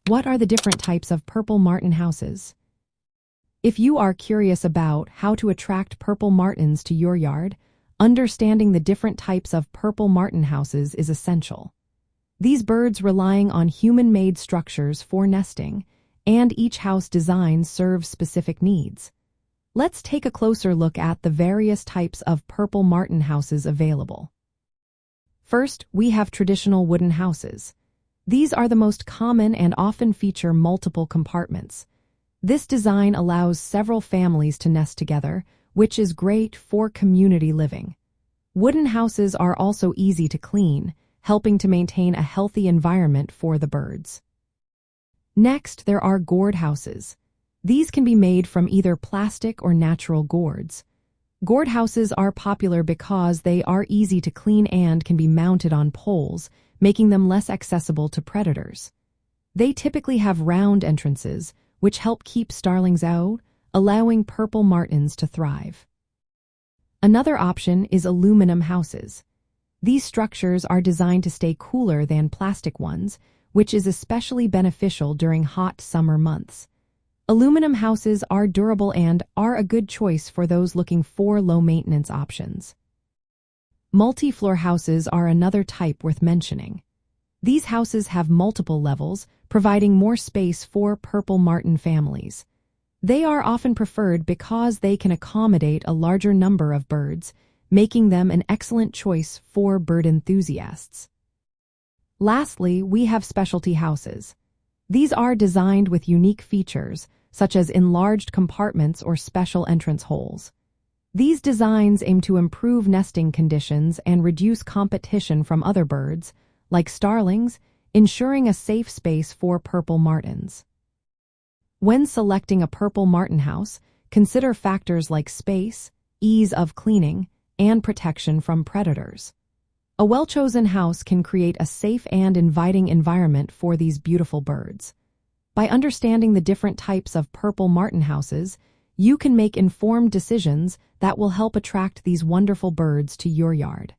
What are the different types of purple martin houses? If you are curious about how to attract purple martins to your yard, understanding the different types of purple martin houses is essential. These birds relying on human-made structures for nesting, and each house design serves specific needs. Let's take a closer look at the various types of purple martin houses available. First, we have traditional wooden houses. These are the most common and often feature multiple compartments. This design allows several families to nest together, which is great for community living. Wooden houses are also easy to clean, helping to maintain a healthy environment for the birds. Next, there are gourd houses. These can be made from either plastic or natural gourds. Gourd houses are popular because they are easy to clean and can be mounted on poles, making them less accessible to predators. They typically have round entrances, which help keep starlings out, allowing purple martins to thrive. Another option is aluminum houses. These structures are designed to stay cooler than plastic ones, which is especially beneficial during hot summer months. Aluminum houses are durable and are a good choice for those looking for low-maintenance options. Multi-floor houses are another type worth mentioning. These houses have multiple levels, providing more space for purple martin families. They are often preferred because they can accommodate a larger number of birds, making them an excellent choice for bird enthusiasts. Lastly, we have specialty houses. These are designed with unique features, such as enlarged compartments or special entrance holes. These designs aim to improve nesting conditions and reduce competition from other birds, like starlings, ensuring a safe space for purple martins. When selecting a purple martin house, consider factors like space, ease of cleaning, and protection from predators. A well-chosen house can create a safe and inviting environment for these beautiful birds. By understanding the different types of purple martin houses, you can make informed decisions that will help attract these wonderful birds to your yard.